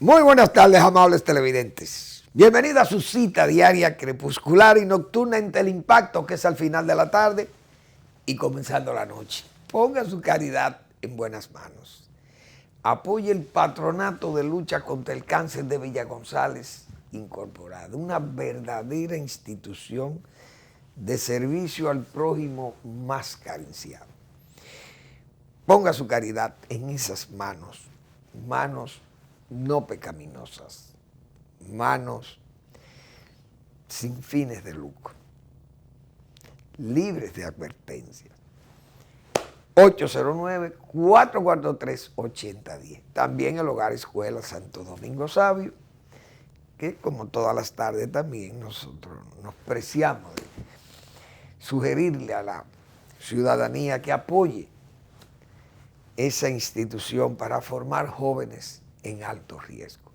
Muy buenas tardes, amables televidentes. Bienvenida a su cita diaria crepuscular y nocturna en Teleimpacto, que es al final de la tarde y comenzando la noche. Ponga su caridad en buenas manos. Apoye el Patronato de Lucha contra el Cáncer de Villa González Incorporado, una verdadera institución de servicio al prójimo más carenciado. Ponga su caridad en esas manos, manos no pecaminosas, manos sin fines de lucro, libres de advertencia. 809-443-8010. También el Hogar Escuela Santo Domingo Sabio, que como todas las tardes también nosotros nos preciamos de sugerirle a la ciudadanía que apoye esa institución para formar jóvenes en alto riesgo.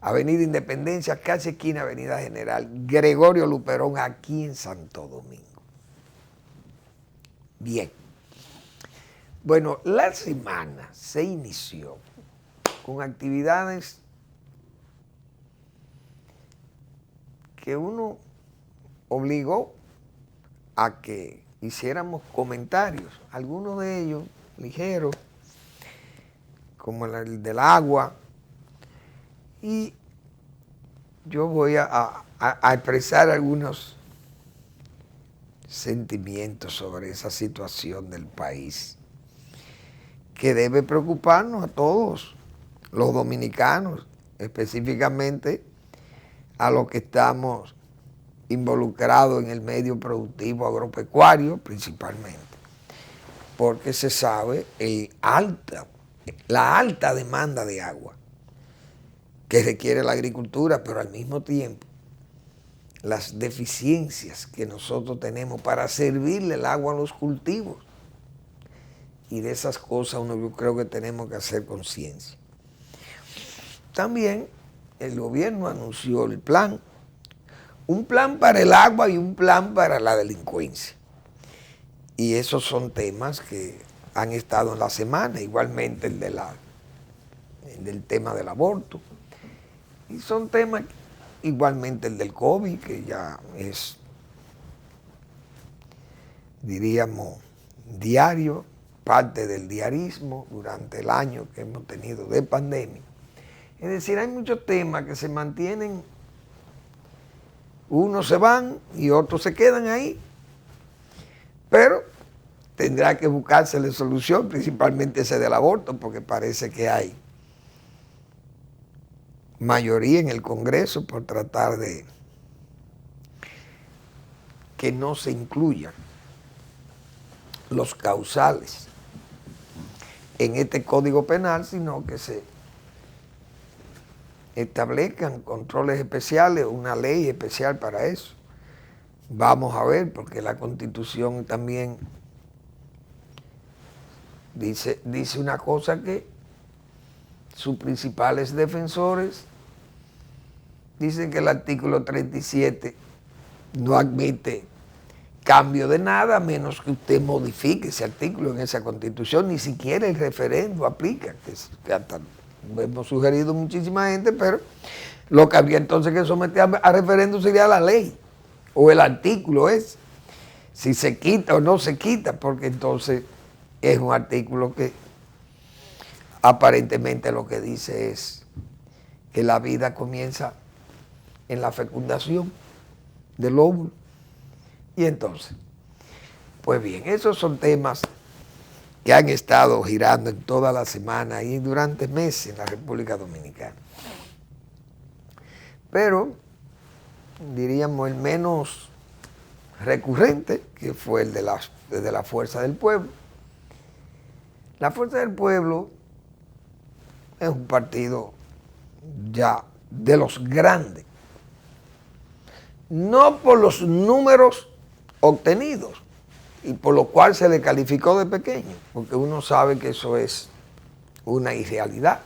Avenida Independencia, casi esquina Avenida General Gregorio Luperón, aquí en Santo Domingo. Bien. Bueno, la semana se inició con actividades que uno obligó a que hiciéramos comentarios, algunos de ellos ligeros, como el del agua, y yo voy a expresar algunos sentimientos sobre esa situación del país que debe preocuparnos a todos los dominicanos, específicamente a los que estamos involucrados en el medio productivo agropecuario principalmente, porque se sabe la alta demanda de agua que requiere la agricultura, pero al mismo tiempo las deficiencias que nosotros tenemos para servirle el agua a los cultivos. Y de esas cosas yo creo que tenemos que hacer conciencia. También el gobierno anunció el plan, un plan para el agua y un plan para la delincuencia. Y esos son temas que han estado en la semana, igualmente el del tema del aborto. Y son temas, igualmente el del COVID, que ya es, diríamos, diario, parte del diarismo durante el año que hemos tenido de pandemia. Es decir, hay muchos temas que se mantienen, unos se van y otros se quedan ahí, pero tendrá que buscársele solución, principalmente ese del aborto, porque parece que hay mayoría en el Congreso por tratar de que no se incluyan los causales en este Código Penal, sino que se establezcan controles especiales, una ley especial para eso. Vamos a ver, porque la Constitución también dice una cosa, que sus principales defensores dicen que el artículo 37 no admite cambio de nada, a menos que usted modifique ese artículo en esa Constitución. Ni siquiera el referendo aplica, que hasta hemos sugerido muchísima gente, pero lo que había entonces que someter a referendo sería la ley, o el artículo es, si se quita o no se quita, porque entonces es un artículo que aparentemente lo que dice es que la vida comienza en la fecundación del óvulo. Y entonces, pues bien, esos son temas que han estado girando en toda la semana y durante meses en la República Dominicana. Pero, diríamos, el menos recurrente, que fue el de la Fuerza del Pueblo. La Fuerza del Pueblo es un partido ya de los grandes, no por los números obtenidos y por lo cual se le calificó de pequeño, porque uno sabe que eso es una irrealidad.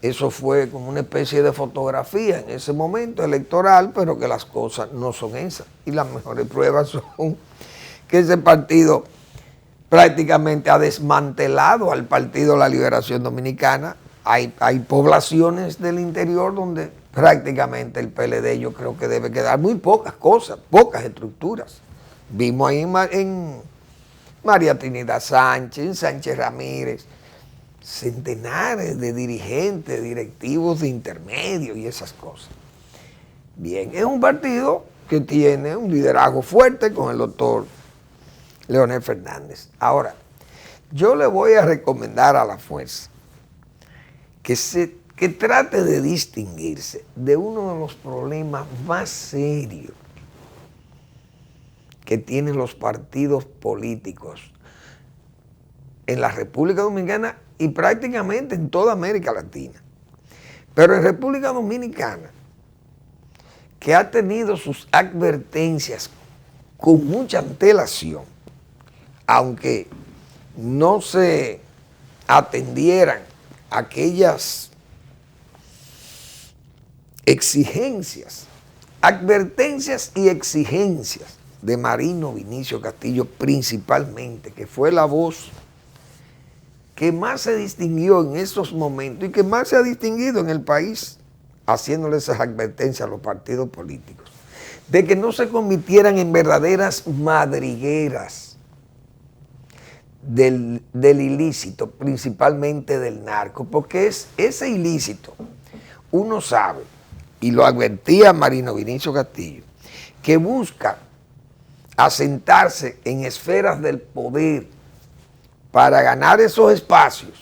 Eso fue como una especie de fotografía en ese momento electoral, pero que las cosas no son esas. Y las mejores pruebas son que ese partido prácticamente ha desmantelado al Partido de la Liberación Dominicana hay poblaciones del interior donde prácticamente el PLD yo creo que debe quedar muy pocas cosas, pocas estructuras. Vimos ahí en María Trinidad Sánchez, en Sánchez Ramírez, centenares de dirigentes, directivos de intermedios y esas cosas. Bien, es un partido que tiene un liderazgo fuerte con el doctor Leonel Fernández. Ahora, yo le voy a recomendar a la fuerza que trate de distinguirse de uno de los problemas más serios que tienen los partidos políticos en la República Dominicana y prácticamente en toda América Latina. Pero en República Dominicana, que ha tenido sus advertencias con mucha antelación, aunque no se atendieran aquellas exigencias, advertencias y exigencias de Marino Vinicio Castillo principalmente, que fue la voz que más se distinguió en esos momentos y que más se ha distinguido en el país, haciéndole esas advertencias a los partidos políticos, de que no se convirtieran en verdaderas madrigueras del ilícito, principalmente del narco, porque es ese ilícito, uno sabe, y lo advertía Marino Vinicio Castillo, que busca asentarse en esferas del poder para ganar esos espacios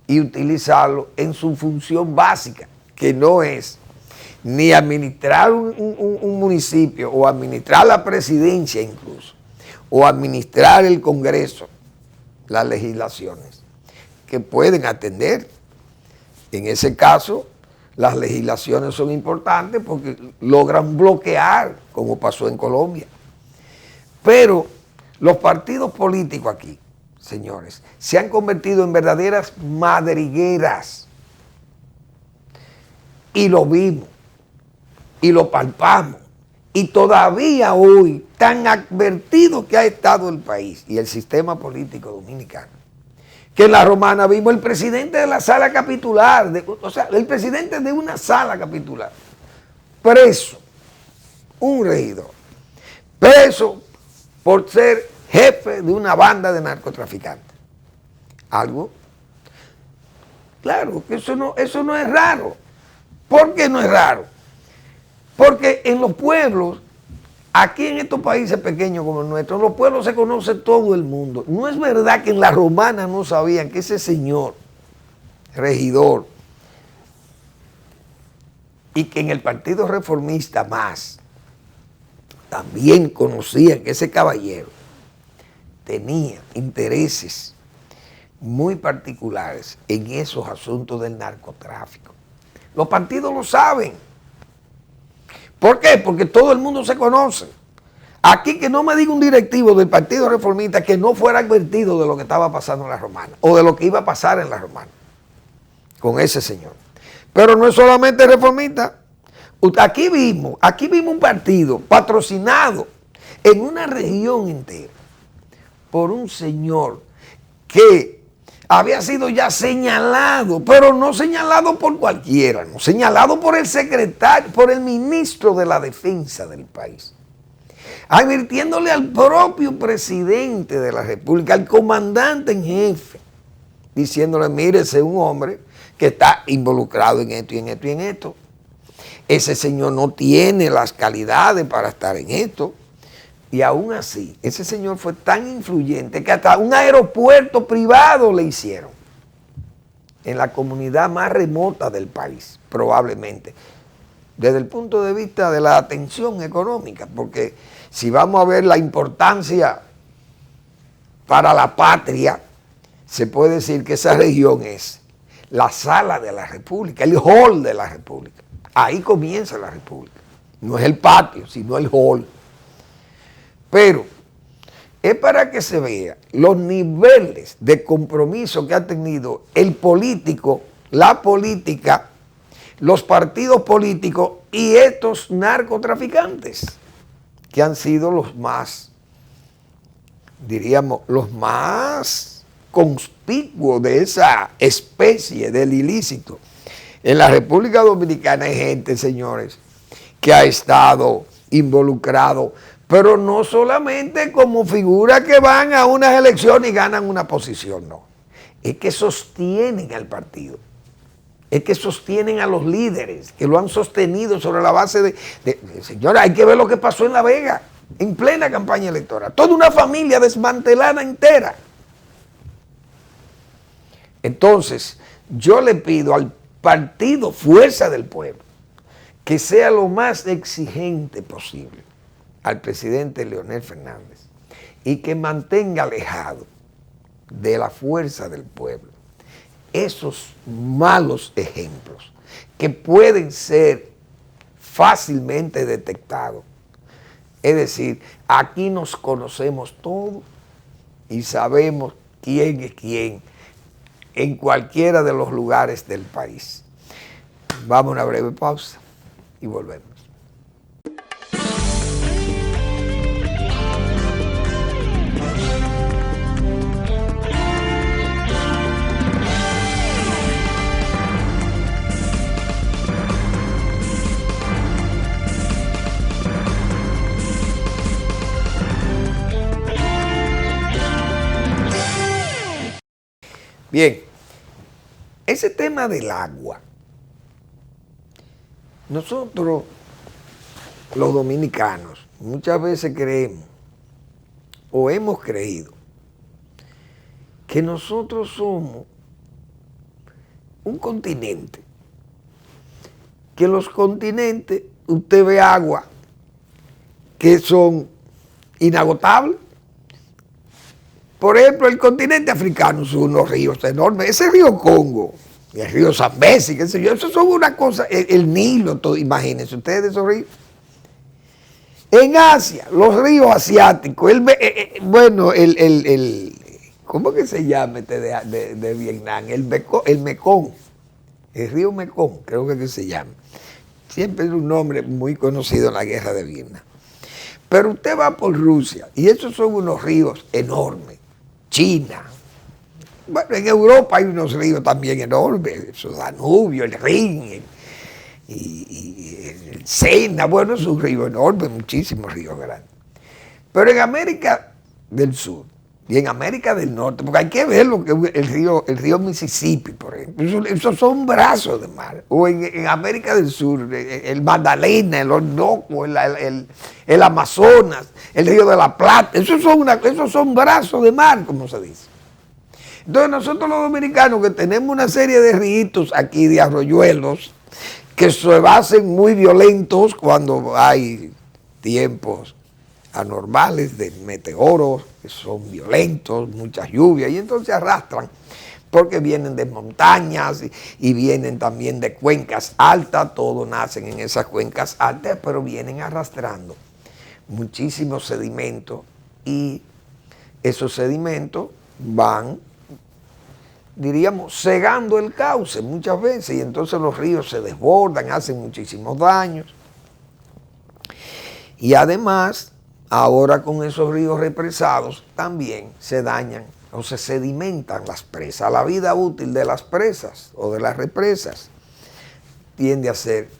y utilizarlo en su función básica, que no es ni administrar un municipio o administrar la presidencia incluso, o administrar el Congreso, las legislaciones que pueden atender. En ese caso, las legislaciones son importantes porque logran bloquear, como pasó en Colombia. Pero los partidos políticos aquí, señores, se han convertido en verdaderas madrigueras. Y lo vimos, y lo palpamos, y todavía hoy tan advertido que ha estado el país y el sistema político dominicano, que en La Romana vimos el presidente de la sala capitular, el presidente de una sala capitular, preso, un regidor, preso por ser jefe de una banda de narcotraficantes. Algo, claro, que eso no es raro. ¿Por qué no es raro? Porque en los pueblos, aquí en estos países pequeños como el nuestro, en los pueblos se conoce todo el mundo. No es verdad que en La Romana no sabían que ese señor, regidor, y que en el Partido Reformista más, también conocían que ese caballero tenía intereses muy particulares en esos asuntos del narcotráfico. Los partidos lo saben. ¿Por qué? Porque todo el mundo se conoce. Aquí que no me diga un directivo del Partido Reformista que no fuera advertido de lo que estaba pasando en La Romana o de lo que iba a pasar en La Romana con ese señor. Pero no es solamente reformista. Aquí vimos un partido patrocinado en una región entera por un señor que había sido ya señalado, pero no señalado por cualquiera, no señalado por el secretario, por el ministro de la Defensa del país, advirtiéndole al propio presidente de la República, al comandante en jefe, diciéndole, mire, ese es un hombre que está involucrado en esto y en esto y en esto. Ese señor no tiene las calidades para estar en esto. Y aún así, ese señor fue tan influyente que hasta un aeropuerto privado le hicieron en la comunidad más remota del país, probablemente, desde el punto de vista de la atención económica, porque si vamos a ver la importancia para la patria, se puede decir que esa región es la sala de la República, el hall de la República. Ahí comienza la República. No es el patio, sino el hall. Pero es para que se vea los niveles de compromiso que ha tenido el político, la política, los partidos políticos y estos narcotraficantes, que han sido los más, diríamos, los más conspicuo de esa especie del ilícito en la República Dominicana hay gente, señores, que ha estado involucrado, pero no solamente como figuras que van a unas elecciones y ganan una posición, no. Es que sostienen al partido, es que sostienen a los líderes, que lo han sostenido sobre la base de señora, hay que ver lo que pasó en La Vega, en plena campaña electoral. Toda una familia desmantelada entera. Entonces, yo le pido al partido Fuerza del Pueblo que sea lo más exigente posible al presidente Leonel Fernández y que mantenga alejado de la Fuerza del Pueblo esos malos ejemplos que pueden ser fácilmente detectados. Es decir, aquí nos conocemos todos y sabemos quién es quién en cualquiera de los lugares del país. Vamos a una breve pausa y volvemos. Bien, ese tema del agua, nosotros los dominicanos muchas veces creemos o hemos creído que nosotros somos un continente, que los continentes usted ve agua que son inagotables. Por ejemplo, el continente africano son unos ríos enormes. Ese río Congo, el río Zambezi, qué sé yo, eso son una cosa, el Nilo, todo, imagínense ustedes esos ríos. En Asia, los ríos asiáticos, ¿cómo que se llama este de Vietnam? El Mekong, el río Mekong, creo que se llama. Siempre es un nombre muy conocido en la guerra de Vietnam. Pero usted va por Rusia y esos son unos ríos enormes. China. Bueno, en Europa hay unos ríos también enormes, el Danubio, el Rin, el Sena, bueno, es un río enorme, muchísimos ríos grandes. Pero en América del Sur y en América del Norte, porque hay que ver lo que el río Mississippi, por ejemplo, esos son brazos de mar. O en América del Sur, el Magdalena, el Orinoco, el Amazonas, el río de la Plata, esos son brazos de mar, como se dice. Entonces nosotros los dominicanos que tenemos una serie de ríos aquí, de arroyuelos, que se hacen muy violentos cuando hay tiempos anormales de meteoros, que son violentos, muchas lluvias, y entonces arrastran, porque vienen de montañas y vienen también de cuencas altas, todos nacen en esas cuencas altas, pero vienen arrastrando muchísimos sedimentos y esos sedimentos van, diríamos, cegando el cauce muchas veces y entonces los ríos se desbordan, hacen muchísimos daños. Y además, ahora con esos ríos represados también se dañan o se sedimentan las presas. La vida útil de las presas o de las represas tiende a ser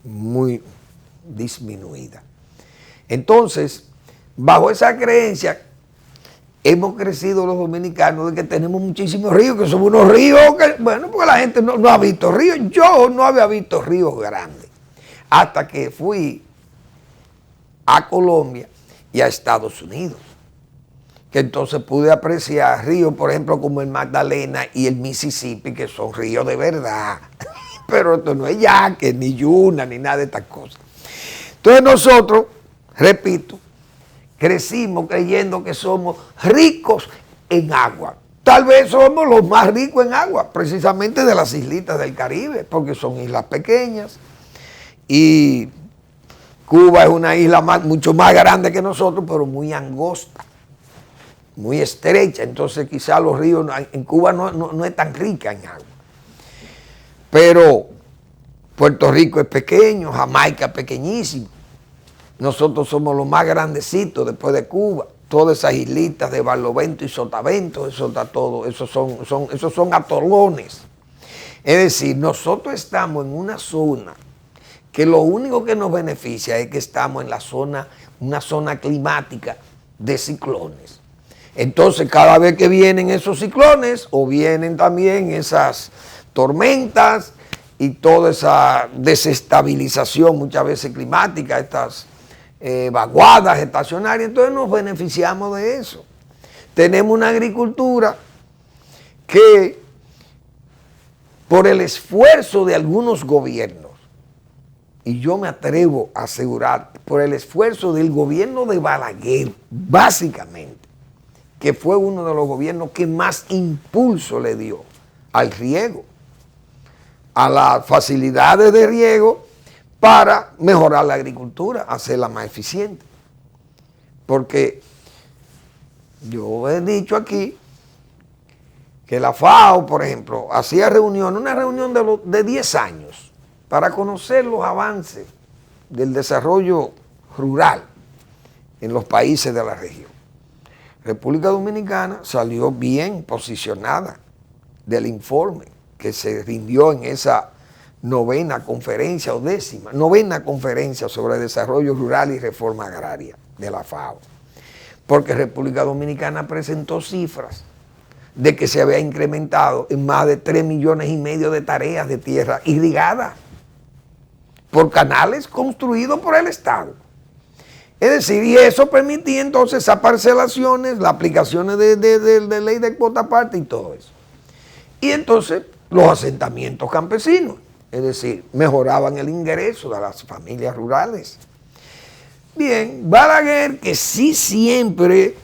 muy disminuida. Entonces, bajo esa creencia, hemos crecido los dominicanos de que tenemos muchísimos ríos, que son unos ríos que, bueno, porque la gente no ha visto ríos. Yo no había visto ríos grandes hasta que fui a Colombia y a Estados Unidos, que entonces pude apreciar ríos, por ejemplo, como el Magdalena y el Mississippi, que son ríos de verdad, pero esto no es Yaque, ni Yuna, ni nada de estas cosas. Entonces nosotros, repito, crecimos creyendo que somos ricos en agua. Tal vez somos los más ricos en agua, precisamente de las islitas del Caribe, porque son islas pequeñas y Cuba es una isla mucho más grande que nosotros, pero muy angosta, muy estrecha. Entonces quizás los ríos, en Cuba no es tan rica en agua. Pero Puerto Rico es pequeño, Jamaica es pequeñísimo. Nosotros somos los más grandecitos después de Cuba. todas esas islitas de Barlovento y Sotavento, eso está todo, esos son atolones. Es decir, nosotros estamos en una zona que lo único que nos beneficia es que estamos en una zona climática de ciclones. Entonces, cada vez que vienen esos ciclones, o vienen también esas tormentas y toda esa desestabilización muchas veces climática, estas vaguadas estacionarias, entonces nos beneficiamos de eso. Tenemos una agricultura que, por el esfuerzo de algunos gobiernos, y yo me atrevo a asegurar, por el esfuerzo del gobierno de Balaguer, básicamente, que fue uno de los gobiernos que más impulso le dio al riego, a las facilidades de riego para mejorar la agricultura, hacerla más eficiente. Porque yo he dicho aquí que la FAO, por ejemplo, hacía una reunión de 10 años para conocer los avances del desarrollo rural en los países de la región. República Dominicana salió bien posicionada del informe que se rindió en esa novena conferencia sobre desarrollo rural y reforma agraria de la FAO. Porque República Dominicana presentó cifras de que se había incrementado en más de 3,5 millones de tareas de tierra irrigada por canales construidos por el Estado. Es decir, y eso permitía entonces esas parcelaciones, las aplicaciones de ley de cuota parte y todo eso. Y entonces los asentamientos campesinos, es decir, mejoraban el ingreso de las familias rurales. Bien, Balaguer, que sí siempre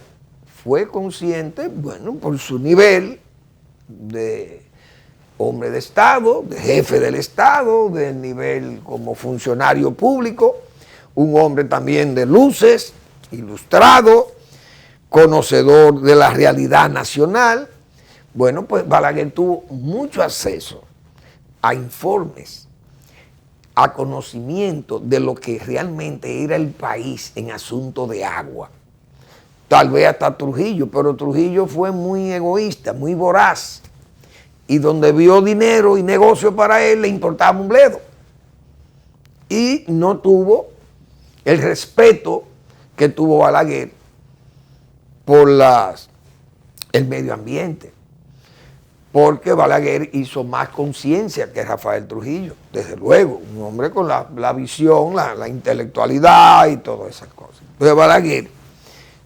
fue consciente, bueno, por su nivel de hombre de Estado, de jefe del Estado, del nivel como funcionario público, un hombre también de luces, ilustrado, conocedor de la realidad nacional. Bueno, pues Balaguer tuvo mucho acceso a informes, a conocimiento de lo que realmente era el país en asunto de agua. Tal vez hasta Trujillo, pero Trujillo fue muy egoísta, muy voraz, y donde vio dinero y negocio para él le importaba un bledo. Y no tuvo el respeto que tuvo Balaguer por el medio ambiente, porque Balaguer hizo más conciencia que Rafael Trujillo, desde luego, un hombre con la visión, la intelectualidad y todas esas cosas. Entonces Balaguer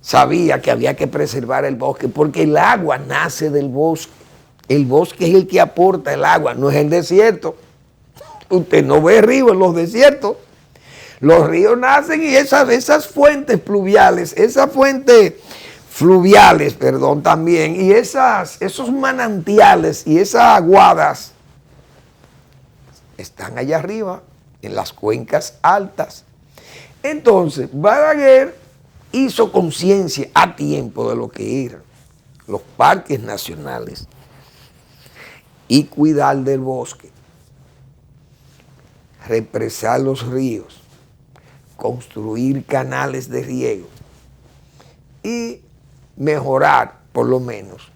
sabía que había que preservar el bosque, porque el agua nace del bosque. El bosque es el que aporta el agua, no es el desierto. Usted no ve ríos en los desiertos. Los ríos nacen y esas fuentes pluviales, también, y esos manantiales y esas aguadas están allá arriba, en las cuencas altas. Entonces, Balaguer hizo conciencia a tiempo de lo que eran los parques nacionales y cuidar del bosque, represar los ríos, construir canales de riego y mejorar, por lo menos,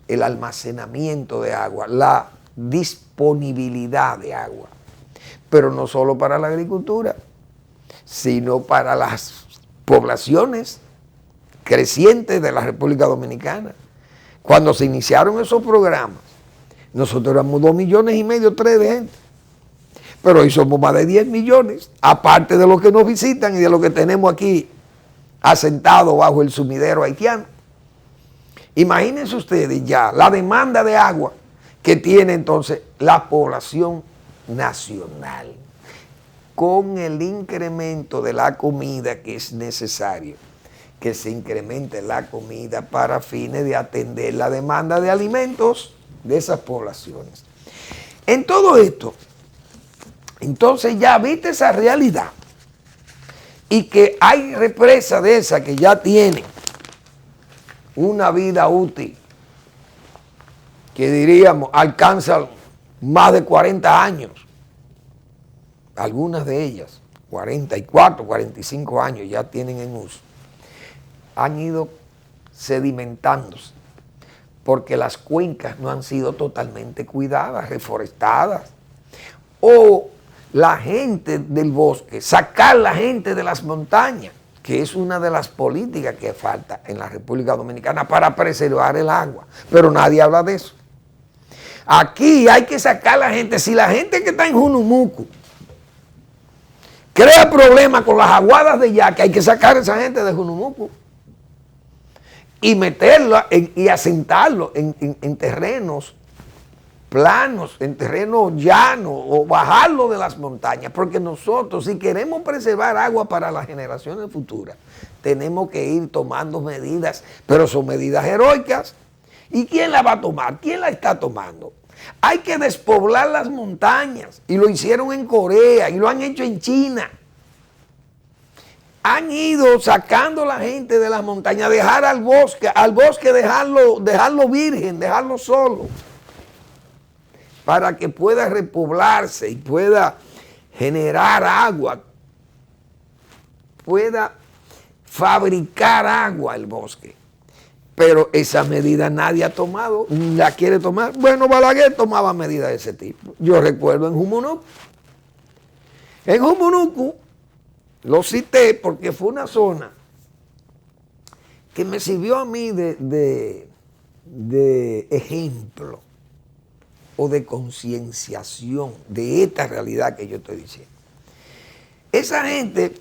el almacenamiento de agua, la disponibilidad de agua, pero no solo para la agricultura, sino para las poblaciones crecientes de la República Dominicana. Cuando se iniciaron esos programas, nosotros éramos 2,5 millones, 3 de gente. Pero hoy somos más de 10 millones, aparte de los que nos visitan y de los que tenemos aquí asentados bajo el sumidero haitiano. Imagínense ustedes ya la demanda de agua que tiene entonces la población nacional, con el incremento de la comida que es necesario, que se incremente la comida para fines de atender la demanda de alimentos de esas poblaciones. En todo esto, entonces ya viste esa realidad y que hay represas de esas que ya tienen una vida útil que diríamos alcanzan más de 40 años, algunas de ellas 44, 45 años ya tienen en uso. han ido sedimentándose porque las cuencas no han sido totalmente cuidadas, reforestadas. O la gente del bosque, sacar la gente de las montañas, que es una de las políticas que falta en la República Dominicana para preservar el agua. Pero nadie habla de eso. Aquí hay que sacar a la gente. Si la gente que está en Junumucu crea problemas con las aguadas de Yaque, hay que sacar a esa gente de Junumucu y meterla y asentarlo en terrenos planos, en terrenos llanos, o bajarlo de las montañas, porque nosotros, si queremos preservar agua para las generaciones futuras, tenemos que ir tomando medidas, pero son medidas heroicas. ¿Y quién la va a tomar? ¿Quién la está tomando? Hay que despoblar las montañas, y lo hicieron en Corea, y lo han hecho en China. Han ido sacando a la gente de las montañas, dejar al bosque dejarlo virgen, dejarlo solo, para que pueda repoblarse y pueda generar agua, pueda fabricar agua el bosque. Pero esa medida nadie ha tomado, la quiere tomar. Bueno, Balaguer tomaba medidas de ese tipo. Yo recuerdo en Jumunuco. En Jumunuco lo cité porque fue una zona que me sirvió a mí de ejemplo o de concienciación de esta realidad que yo estoy diciendo. Esa gente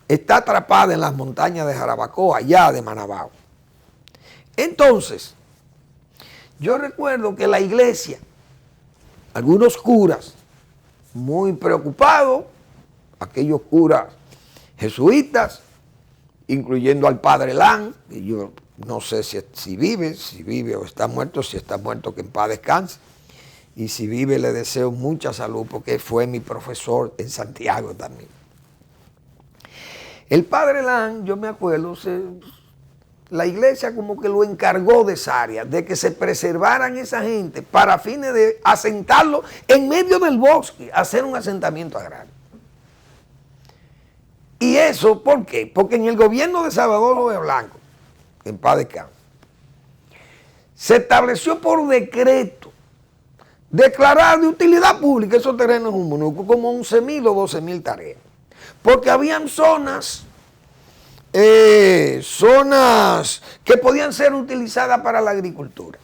está atrapada en las montañas de Jarabacoa, allá de Manabao. Entonces, yo recuerdo que la iglesia, algunos curas, muy preocupados, aquellos curas jesuitas, incluyendo al padre Lan, que yo no sé si vive o está muerto, si está muerto que en paz descanse, y si vive le deseo mucha salud porque fue mi profesor en Santiago también. El padre Lan, yo me acuerdo, la iglesia como que lo encargó de esa área, de que se preservaran esa gente para fines de asentarlo en medio del bosque, hacer un asentamiento agrario. ¿Y eso por qué? Porque en el gobierno de Salvador López Blanco, en paz descanse, se estableció por decreto declarar de utilidad pública esos terrenos en Jumunuco como 11.000 o 12.000 tareas. Porque habían zonas que podían ser utilizadas para la agricultura.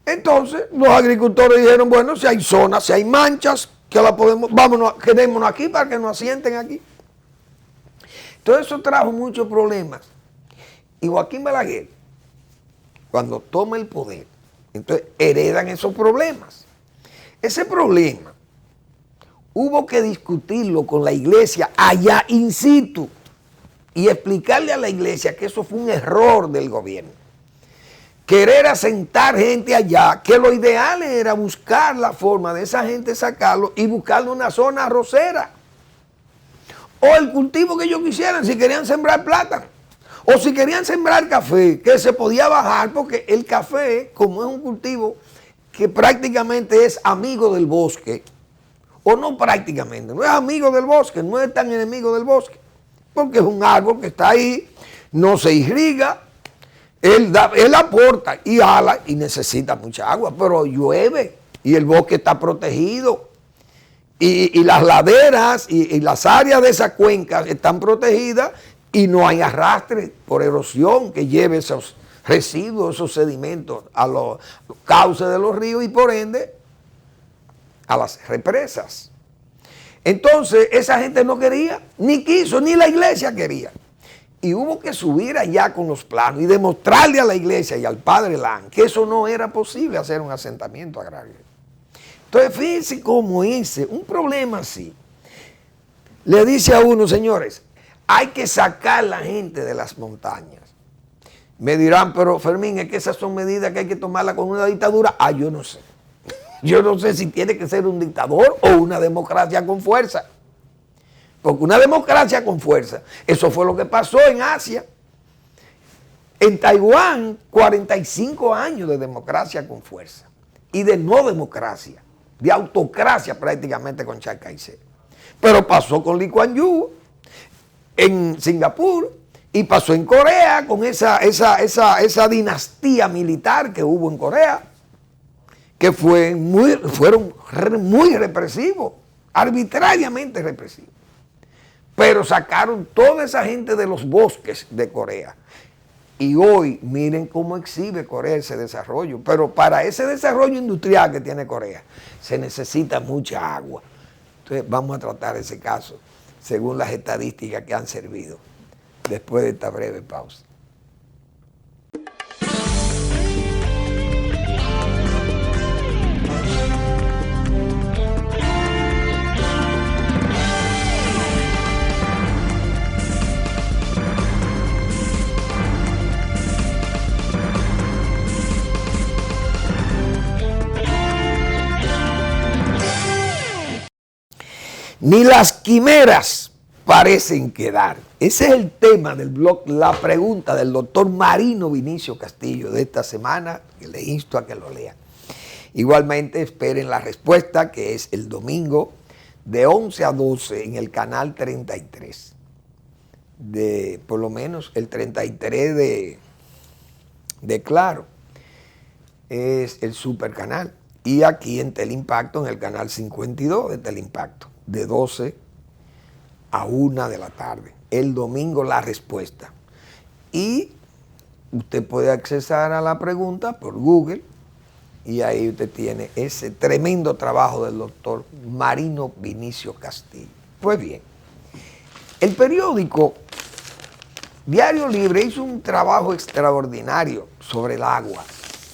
Entonces, los agricultores dijeron, bueno, si hay zonas, si hay manchas, que la podemos, quedémonos aquí para que nos asienten aquí. Todo eso trajo muchos problemas. Y Joaquín Balaguer, cuando toma el poder, entonces heredan esos problemas. Ese problema hubo que discutirlo con la iglesia allá in situ y explicarle a la iglesia que eso fue un error del gobierno. Querer asentar gente allá, que lo ideal era buscar la forma de esa gente sacarlo y buscarle una zona arrocera. O el cultivo que ellos quisieran, si querían sembrar plátano. O si querían sembrar café, que se podía bajar, porque el café, como es un cultivo que prácticamente es amigo del bosque, o no prácticamente, no es amigo del bosque, no es tan enemigo del bosque, porque es un árbol que está ahí, no se irriga, él aporta y ala y necesita mucha agua, pero llueve y el bosque está protegido. Y las laderas y las áreas de esas cuencas están protegidas y no hay arrastre por erosión que lleve esos residuos, esos sedimentos a los cauces de los ríos y por ende a las represas. Entonces esa gente no quería, ni quiso, ni la iglesia quería. Y hubo que subir allá con los planos y demostrarle a la iglesia y al padre Lan que eso no era posible hacer un asentamiento agrario. Entonces, fíjense cómo un problema así le dice a uno, señores, hay que sacar a la gente de las montañas. Me dirán, pero Fermín, es que esas son medidas que hay que tomarlas con una dictadura. Ah, yo no sé. Yo no sé si tiene que ser un dictador o una democracia con fuerza. Porque una democracia con fuerza, eso fue lo que pasó en Asia. En Taiwán, 45 años de democracia con fuerza y de no democracia, de autocracia prácticamente con Chiang Kai-shek. Pero pasó con Lee Kuan Yew en Singapur Y pasó en Corea con esa dinastía militar que hubo en Corea, que fueron muy represivos, arbitrariamente represivos. Pero sacaron toda esa gente de los bosques de Corea. Y hoy miren cómo exhibe Corea ese desarrollo. Pero para ese desarrollo industrial que tiene Corea se necesita mucha agua. Entonces vamos a tratar ese caso según las estadísticas que han servido después de esta breve pausa. Ni las quimeras parecen quedar. Ese es el tema del blog, la pregunta del doctor Marino Vinicio Castillo de esta semana, que le insto a que lo lean. Igualmente esperen la respuesta, que es el domingo de 11 a 12 en el canal 33. Por lo menos el 33 de Claro. Es el super canal. Y aquí en Teleimpacto, en el canal 52 de Teleimpacto, de 12 a 1 de la tarde. El domingo la respuesta. Y usted puede accesar a la pregunta por Google y ahí usted tiene ese tremendo trabajo del doctor Marino Vinicio Castillo. Pues bien, el periódico Diario Libre hizo un trabajo extraordinario sobre el agua,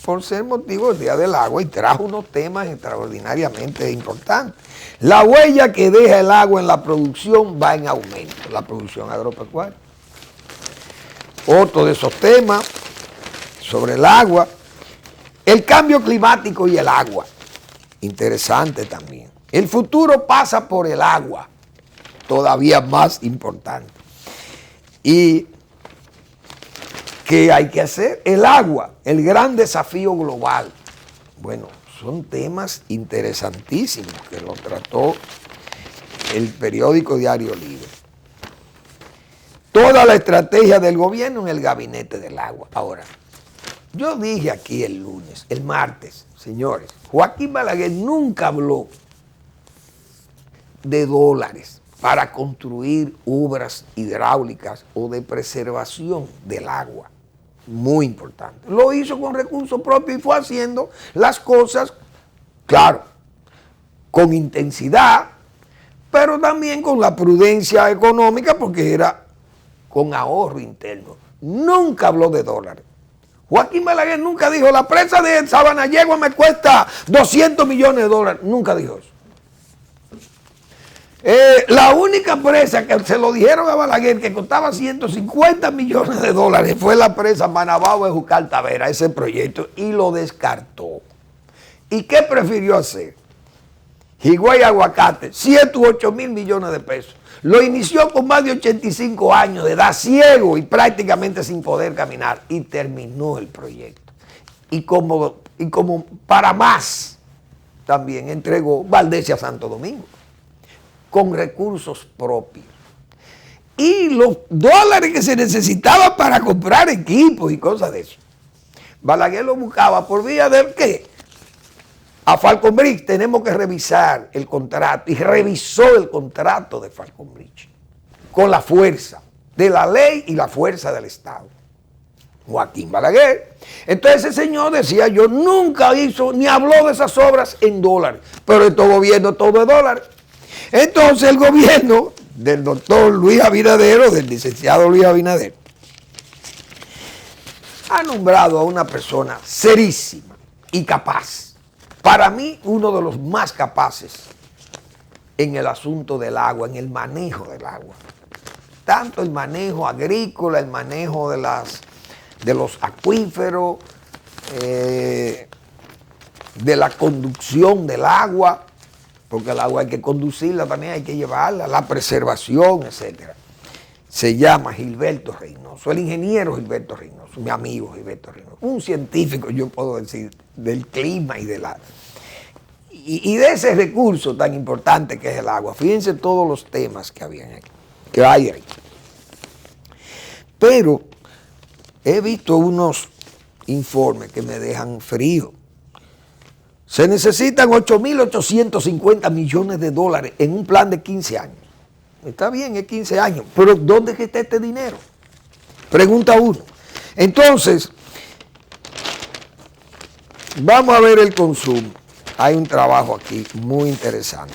por ser motivo del Día del Agua, y trajo unos temas extraordinariamente importantes. La huella que deja el agua en la producción va en aumento, la producción agropecuaria. Otro de esos temas sobre el agua, el cambio climático y el agua. Interesante también. El futuro pasa por el agua, todavía más importante. ¿Y qué hay que hacer? El agua, el gran desafío global. Bueno, son temas interesantísimos que lo trató el periódico Diario Libre. Toda la estrategia del gobierno en el gabinete del agua. Ahora, yo dije aquí el martes, señores, Joaquín Balaguer nunca habló de dólares para construir obras hidráulicas o de preservación del agua. Muy importante. Lo hizo con recursos propios y fue haciendo las cosas, claro, con intensidad, pero también con la prudencia económica, porque era con ahorro interno. Nunca habló de dólares. Joaquín Balaguer nunca dijo, la presa de Sabanayegua me cuesta 200 millones de dólares. Nunca dijo eso. La única presa que se lo dijeron a Balaguer que costaba 150 millones de dólares fue la presa Manabao de Jucal Tavera, ese proyecto, y lo descartó. ¿Y qué prefirió hacer? Higüey Aguacate, 7 u 8 mil millones de pesos. Lo inició con más de 85 años de edad, ciego y prácticamente sin poder caminar, y terminó el proyecto. Y como para más, también entregó Valdés a Santo Domingo, con recursos propios. Y los dólares que se necesitaban para comprar equipos y cosas de eso, Balaguer lo buscaba por vía de ¿qué? A Falconbridge tenemos que revisar el contrato, y revisó el contrato de Falconbridge con la fuerza de la ley y la fuerza del Estado. Joaquín Balaguer. Entonces ese señor decía, yo nunca hizo ni habló de esas obras en dólares, pero estos gobiernos todo es dólares. Entonces el gobierno del doctor Luis Abinader, del licenciado Luis Abinader, ha nombrado a una persona serísima y capaz. Para mí, uno de los más capaces en el asunto del agua, en el manejo del agua. Tanto el manejo agrícola, el manejo de los acuíferos, de la conducción del agua, porque el agua hay que conducirla también, hay que llevarla, la preservación, etc. Se llama Gilberto Reynoso, el ingeniero Gilberto Reynoso, mi amigo Gilberto Reynoso, un científico, yo puedo decir, del clima y de ese recurso tan importante que es el agua. Fíjense todos los temas que hay ahí. Pero he visto unos informes que me dejan frío. Se necesitan 8.850 millones de dólares en un plan de 15 años. Está bien, es 15 años, pero ¿dónde es que está este dinero? Pregunta uno. Entonces, vamos a ver el consumo. Hay un trabajo aquí muy interesante.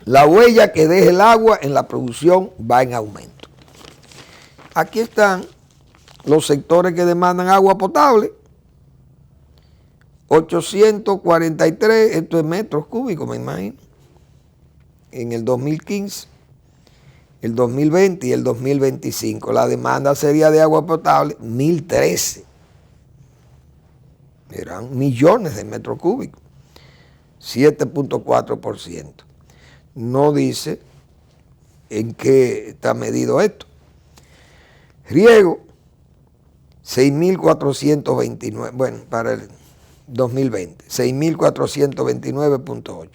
La huella que deja el agua en la producción va en aumento. Aquí están los sectores que demandan agua potable. 843, esto es metros cúbicos, me imagino, en el 2015, el 2020 y el 2025. La demanda sería de agua potable 1.013. Eran millones de metros cúbicos, 7.4%. No dice en qué está medido esto. Riego, 6.429, bueno, para el 2020, 6.429.8.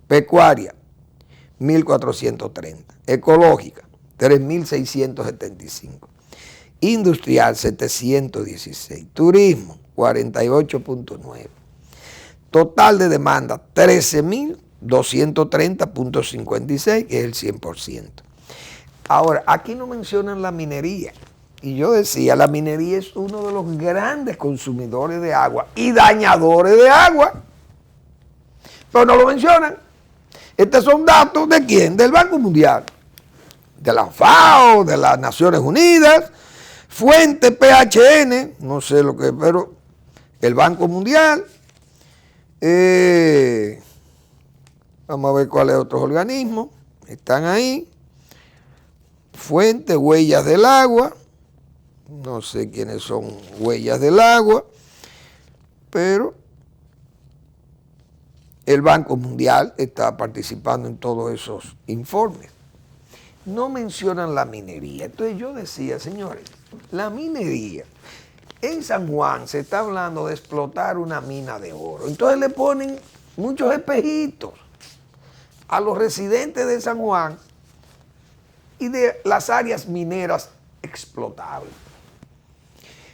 Pecuaria, 1.430. Ecológica, 3.675. Industrial, 716. Turismo, 48.9. Total de demanda, 13.230.56, que es el 100%. Ahora, aquí no mencionan la minería. Y yo decía, la minería es uno de los grandes consumidores de agua y dañadores de agua. Pero no lo mencionan. Estos son datos ¿de quién? Del Banco Mundial, de la FAO, de las Naciones Unidas, fuente PHN, no sé lo que, pero el Banco Mundial. Vamos a ver cuáles otros organismos están ahí. Fuente, huellas del agua. No sé quiénes son huellas del agua, pero el Banco Mundial está participando en todos esos informes. No mencionan la minería. Entonces yo decía, señores, la minería, en San Juan se está hablando de explotar una mina de oro. Entonces le ponen muchos espejitos a los residentes de San Juan y de las áreas mineras explotables.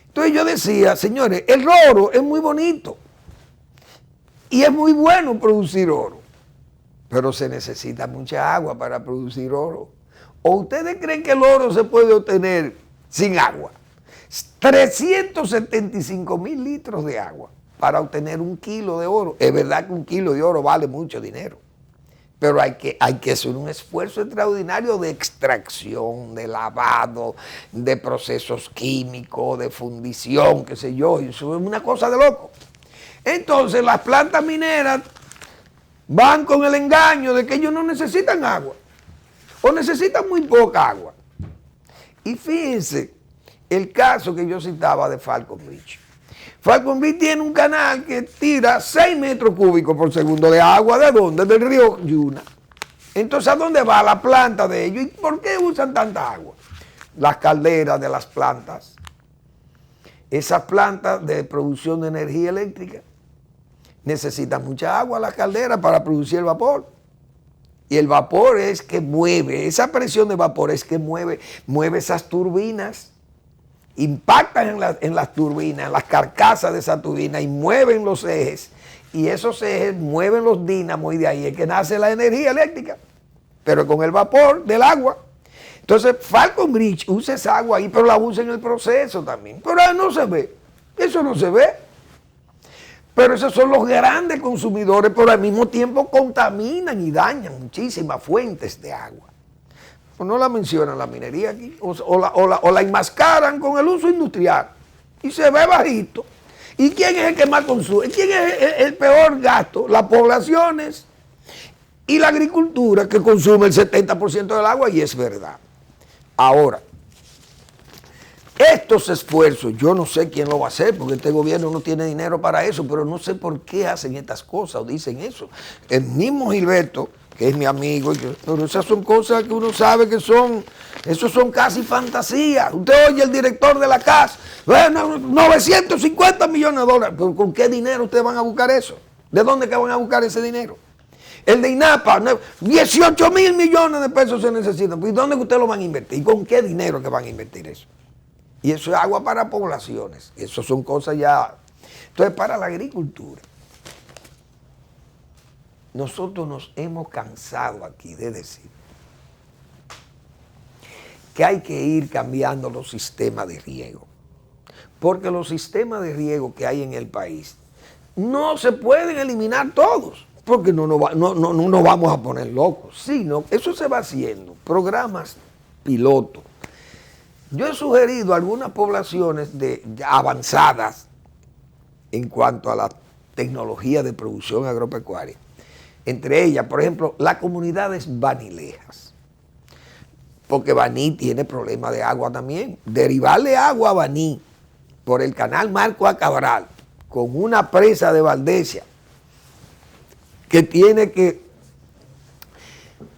Entonces yo decía, señores, el oro es muy bonito y es muy bueno producir oro, pero se necesita mucha agua para producir oro. ¿O ustedes creen que el oro se puede obtener sin agua? 375.000 litros de agua para obtener 1 kilo de oro. Es verdad que 1 kilo de oro vale mucho dinero, pero hay que hacer un esfuerzo extraordinario de extracción, de lavado, de procesos químicos, de fundición, qué sé yo. Eso es una cosa de loco. Entonces las plantas mineras van con el engaño de que ellos no necesitan agua o necesitan muy poca agua. Y fíjense el caso que yo citaba de Falcon Beach. Falcon Beach tiene un canal que tira 6 metros cúbicos por segundo de agua. ¿De dónde? Del río Yuna. Entonces, ¿a dónde va la planta de ellos? ¿Y por qué usan tanta agua? Las calderas de las plantas. Esas plantas de producción de energía eléctrica necesitan mucha agua, las calderas, para producir el vapor. Y el vapor es que mueve, esa presión de vapor es que mueve esas turbinas. Impactan en las turbinas, en las carcasas de esa turbina y mueven los ejes. Y esos ejes mueven los dínamos y de ahí es que nace la energía eléctrica. Pero con el vapor del agua. Entonces Falcon Bridge usa esa agua ahí, pero la usa en el proceso también. Pero no se ve. Eso no se ve. Pero esos son los grandes consumidores, pero al mismo tiempo contaminan y dañan muchísimas fuentes de agua. O no la mencionan la minería aquí, o la enmascaran con el uso industrial y se ve bajito. ¿Y quién es el que más consume? ¿Quién es el peor gasto? Las poblaciones y la agricultura, que consume el 70% del agua, y es verdad. Ahora, estos esfuerzos, yo no sé quién lo va a hacer, porque este gobierno no tiene dinero para eso, pero no sé por qué hacen estas cosas o dicen eso. El mismo Gilberto, que es mi amigo, pero esas son cosas que uno sabe que esos son casi fantasías. Usted oye el director de la CAS, bueno, 950 millones de dólares, pero ¿con qué dinero ustedes van a buscar eso? ¿De dónde que van a buscar ese dinero? El de INAPA, 18 mil millones de pesos se necesitan. ¿Y dónde ustedes lo van a invertir? ¿Y con qué dinero que van a invertir eso? Y eso es agua para poblaciones. Eso son cosas ya. Entonces, para la agricultura, nosotros nos hemos cansado aquí de decir que hay que ir cambiando los sistemas de riego. Porque los sistemas de riego que hay en el país no se pueden eliminar todos, porque no nos vamos a poner locos, sino eso se va haciendo, programas pilotos. Yo he sugerido a algunas poblaciones avanzadas en cuanto a la tecnología de producción agropecuaria, entre ellas, por ejemplo, las comunidades vanilejas, porque Baní tiene problemas de agua también. Derivarle agua a Baní por el canal Marco A. Cabral, con una presa de Valdesia que tiene que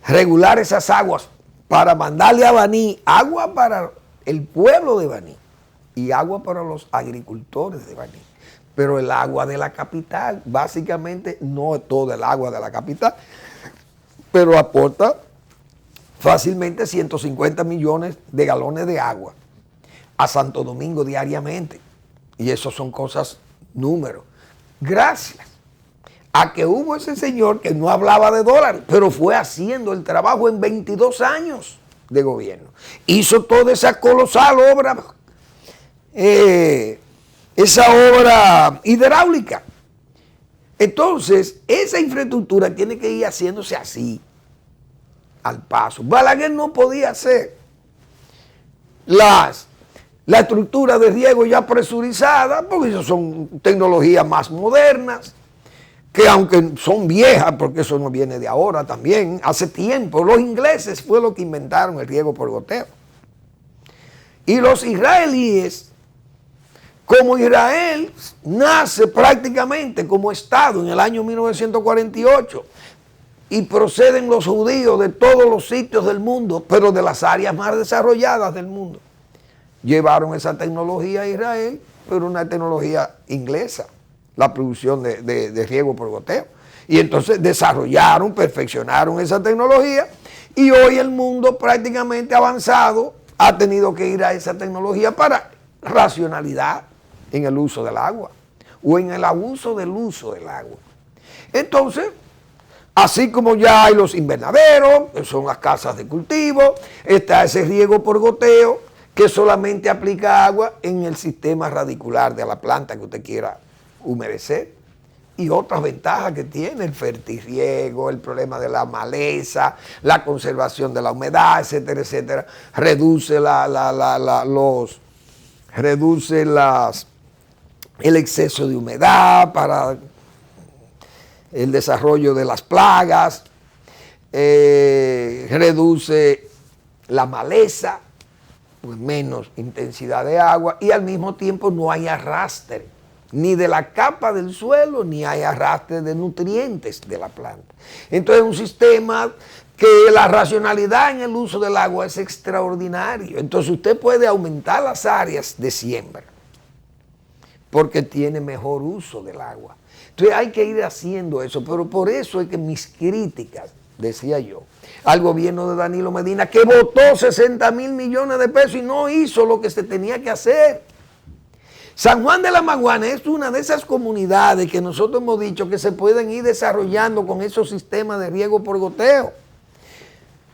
regular esas aguas para mandarle a Baní agua para el pueblo de Baní y agua para los agricultores de Baní. Pero el agua de la capital, básicamente no es todo el agua de la capital, pero aporta fácilmente 150 millones de galones de agua a Santo Domingo diariamente. Y eso son cosas, números. Gracias a que hubo ese señor que no hablaba de dólares, pero fue haciendo el trabajo en 22 años de gobierno. Hizo toda esa colosal obra, esa obra hidráulica. Entonces, esa infraestructura tiene que ir haciéndose así, al paso. Balaguer no podía hacer la estructura de riego ya presurizada, porque esas son tecnologías más modernas, que aunque son viejas, porque eso no viene de ahora también, hace tiempo, los ingleses fue lo que inventaron el riego por goteo. Y los israelíes, como Israel nace prácticamente como Estado en el año 1948, y proceden los judíos de todos los sitios del mundo, pero de las áreas más desarrolladas del mundo, llevaron esa tecnología a Israel, pero una tecnología inglesa, la producción de riego por goteo. Y entonces desarrollaron, perfeccionaron esa tecnología, y hoy el mundo prácticamente avanzado ha tenido que ir a esa tecnología para racionalidad en el uso del agua, o en el abuso del uso del agua. Entonces, así como ya hay los invernaderos, que son las casas de cultivo, está ese riego por goteo, que solamente aplica agua en el sistema radicular de la planta que usted quiera humedecer, y otras ventajas que tiene, el fertirriego, el problema de la maleza, la conservación de la humedad, etcétera, etcétera, reduce el exceso de humedad para el desarrollo de las plagas, reduce la maleza, pues menos intensidad de agua, y al mismo tiempo no hay arrastre ni de la capa del suelo, ni hay arrastre de nutrientes de la planta. Entonces es un sistema que la racionalidad en el uso del agua es extraordinario. Entonces usted puede aumentar las áreas de siembra porque tiene mejor uso del agua. Entonces hay que ir haciendo eso, pero por eso es que mis críticas, decía yo, al gobierno de Danilo Medina, que votó 60 mil millones de pesos y no hizo lo que se tenía que hacer. San Juan de la Maguana es una de esas comunidades que nosotros hemos dicho que se pueden ir desarrollando con esos sistemas de riego por goteo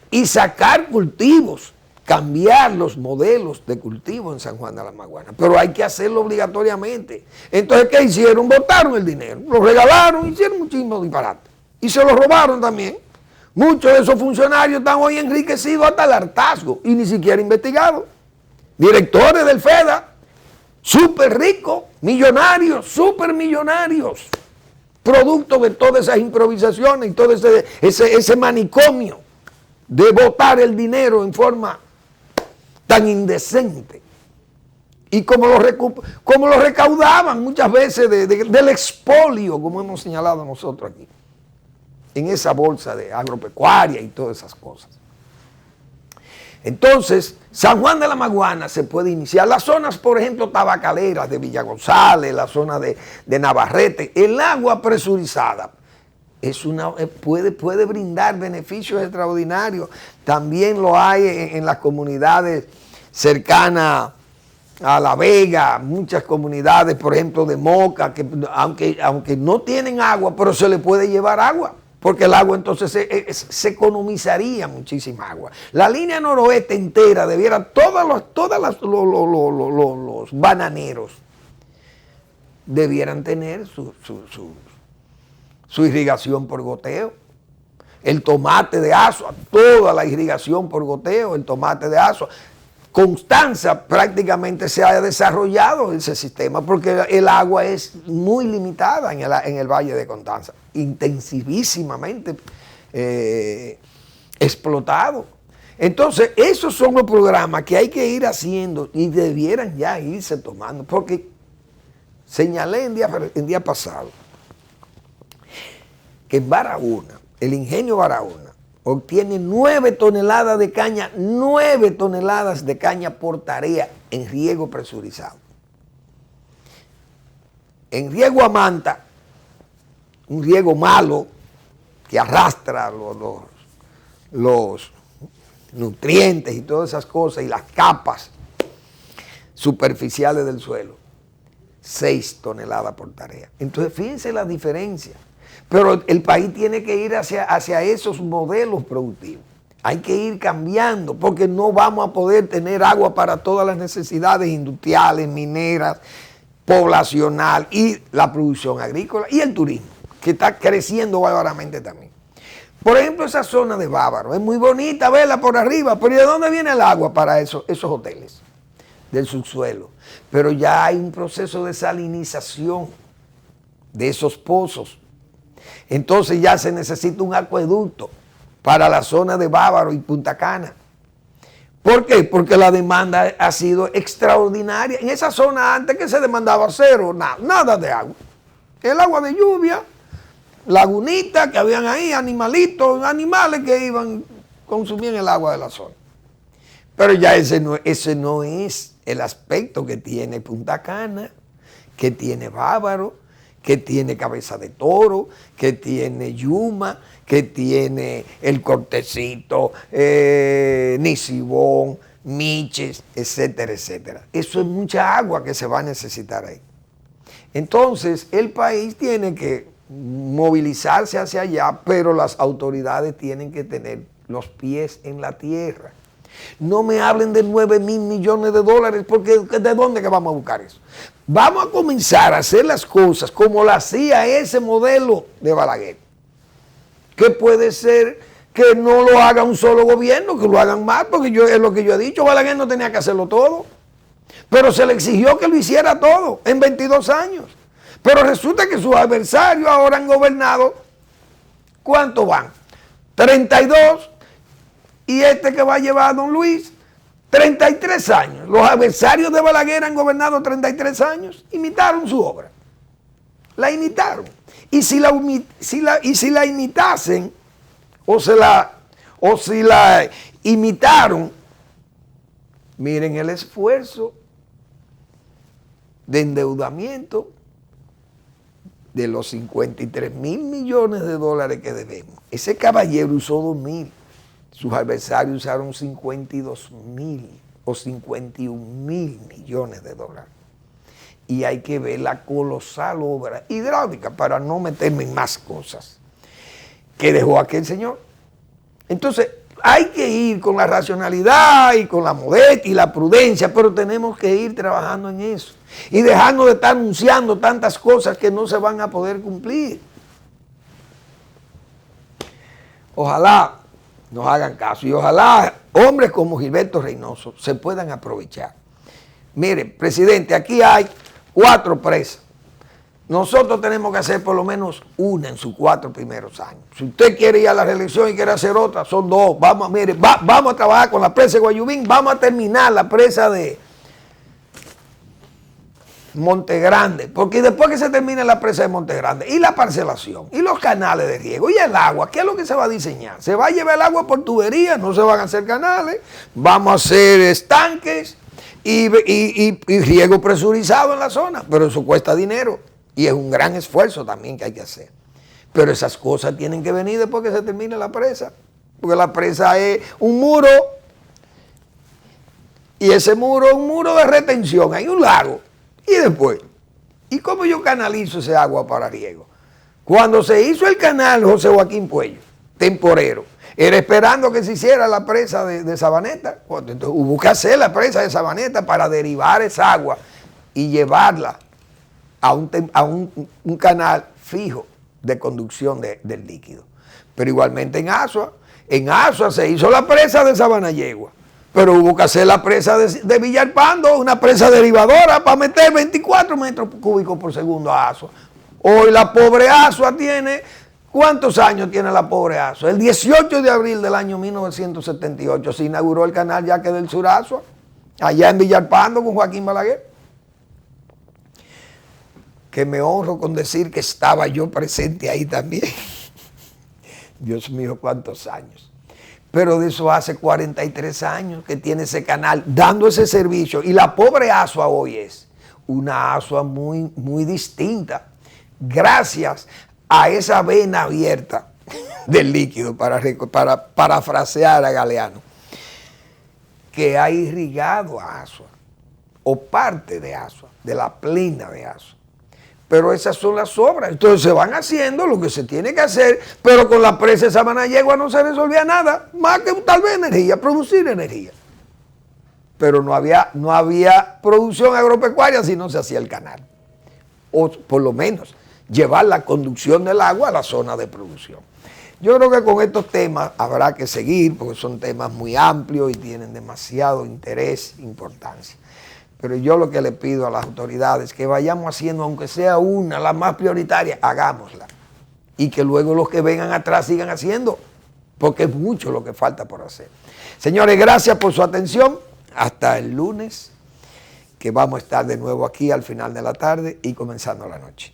y sacar cultivos, cambiar los modelos de cultivo en San Juan de la Maguana, pero hay que hacerlo obligatoriamente. Entonces, ¿qué hicieron? Botaron el dinero, lo regalaron, hicieron muchísimos disparates y se lo robaron también. Muchos de esos funcionarios están hoy enriquecidos hasta el hartazgo y ni siquiera investigados. Directores del FEDA, súper ricos, millonarios, súper millonarios, producto de todas esas improvisaciones y todo ese manicomio de botar el dinero en forma tan indecente. Y como lo recaudaban muchas veces del expolio, como hemos señalado nosotros aquí, en esa bolsa de agropecuaria y todas esas cosas. Entonces, San Juan de la Maguana se puede iniciar. Las zonas, por ejemplo, tabacaleras de Villa González, la zona de Navarrete, el agua presurizada puede brindar beneficios extraordinarios. También lo hay en las comunidades cercanas a La Vega, muchas comunidades, por ejemplo, de Moca, que aunque no tienen agua, pero se le puede llevar agua, porque el agua entonces se economizaría muchísima agua. La línea noroeste entera debiera, los bananeros debieran tener su irrigación por goteo. El tomate de Asua, toda la irrigación por goteo, el tomate de Asua. Constanza prácticamente se ha desarrollado ese sistema porque el agua es muy limitada en el Valle de Constanza, intensivísimamente explotado. Entonces, esos son los programas que hay que ir haciendo y debieran ya irse tomando, porque señalé en día pasado que en Barahona, el ingenio Barahona, obtiene 9 toneladas de caña, 9 toneladas de caña por tarea en riego presurizado. En riego a manta, un riego malo que arrastra los nutrientes y todas esas cosas y las capas superficiales del suelo, 6 toneladas por tarea. Entonces, fíjense la diferencia. Pero el país tiene que ir hacia esos modelos productivos. Hay que ir cambiando porque no vamos a poder tener agua para todas las necesidades industriales, mineras, poblacional y la producción agrícola y el turismo, que está creciendo bárbaramente también. Por ejemplo, esa zona de Bávaro, es muy bonita verla por arriba, pero ¿de dónde viene el agua para esos hoteles? Del subsuelo. Pero ya hay un proceso de salinización de esos pozos. Entonces ya se necesita un acueducto para la zona de Bávaro y Punta Cana. ¿Por qué? Porque la demanda ha sido extraordinaria. En esa zona antes que se demandaba cero, nada de agua. El agua de lluvia, lagunitas que habían ahí, animales que iban, consumían el agua de la zona. Pero ya ese no es el aspecto que tiene Punta Cana, que tiene Bávaro, que tiene Cabeza de Toro, que tiene Yuma, que tiene El Cortecito, Nisibón, Miches, etcétera, etcétera. Eso es mucha agua que se va a necesitar ahí. Entonces, el país tiene que movilizarse hacia allá, pero las autoridades tienen que tener los pies en la tierra. No me hablen de 9 mil millones de dólares, porque ¿de dónde que vamos a buscar eso? Vamos a comenzar a hacer las cosas como lo hacía ese modelo de Balaguer, que puede ser que no lo haga un solo gobierno, que lo hagan más, porque es lo que yo he dicho, Balaguer no tenía que hacerlo todo, pero se le exigió que lo hiciera todo en 22 años. Pero resulta que sus adversarios ahora han gobernado, ¿cuántos van? 32, y este que va a llevar a don Luis, 33 años. Los adversarios de Balaguer han gobernado 33 años, imitaron su obra. La imitaron. Y si la imitasen, o si la imitaron, miren el esfuerzo de endeudamiento de los 53 mil millones de dólares que debemos. Ese caballero usó 2 mil. Sus adversarios usaron 52 mil o 51 mil millones de dólares. Y hay que ver la colosal obra hidráulica, para no meterme en más cosas, que dejó aquel señor. Entonces, hay que ir con la racionalidad y con la modestia y la prudencia, pero tenemos que ir trabajando en eso. Y dejando de estar anunciando tantas cosas que no se van a poder cumplir. Ojalá nos hagan caso y ojalá hombres como Gilberto Reynoso se puedan aprovechar. Mire, presidente, aquí hay 4 presas. Nosotros tenemos que hacer por lo menos una en sus 4 primeros años. Si usted quiere ir a la reelección y quiere hacer otra, son 2. Vamos a trabajar con la presa de Guayubín, vamos a terminar la presa de Monte Grande, porque después que se termine la presa de Monte Grande y la parcelación y los canales de riego y el agua, ¿qué es lo que se va a diseñar? Se va a llevar el agua por tuberías, no se van a hacer canales, vamos a hacer estanques y riego presurizado en la zona, pero eso cuesta dinero y es un gran esfuerzo también que hay que hacer. Pero esas cosas tienen que venir después que se termine la presa. Porque la presa es un muro. Y ese muro es un muro de retención. Hay un lago. Y después, ¿y cómo yo canalizo ese agua para riego? Cuando se hizo el canal José Joaquín Puello, temporero, era esperando que se hiciera la presa de Sabaneta. Entonces hubo que hacer la presa de Sabaneta para derivar esa agua y llevarla a un canal fijo de conducción del líquido. Pero igualmente en Asua se hizo la presa de Sabanayegua, pero hubo que hacer la presa de Villalpando, una presa derivadora para meter 24 metros cúbicos por segundo a Asua. Hoy la pobre Asua tiene, ¿cuántos años tiene la pobre Asua? El 18 de abril del año 1978 se inauguró el canal Yaque del Sur Asua, allá en Villalpando con Joaquín Balaguer. Que me honro con decir que estaba yo presente ahí también. Dios mío, cuántos años. Pero de eso hace 43 años que tiene ese canal dando ese servicio. Y la pobre Asua hoy es una Asua muy, muy distinta. Gracias a esa vena abierta del líquido, para parafrasear a Galeano, que ha irrigado a Asua, o parte de Asua, de la plena de Asua. Pero esas son las obras. Entonces se van haciendo lo que se tiene que hacer, pero con la presa de Sabanayegua no se resolvía nada, más que tal vez energía, producir energía. Pero no había producción agropecuaria si no se hacía el canal. O por lo menos llevar la conducción del agua a la zona de producción. Yo creo que con estos temas habrá que seguir, porque son temas muy amplios y tienen demasiado interés e importancia. Pero yo lo que le pido a las autoridades es que vayamos haciendo, aunque sea una, la más prioritaria, hagámosla. Y que luego los que vengan atrás sigan haciendo, porque es mucho lo que falta por hacer. Señores, gracias por su atención. Hasta el lunes, que vamos a estar de nuevo aquí al final de la tarde y comenzando la noche.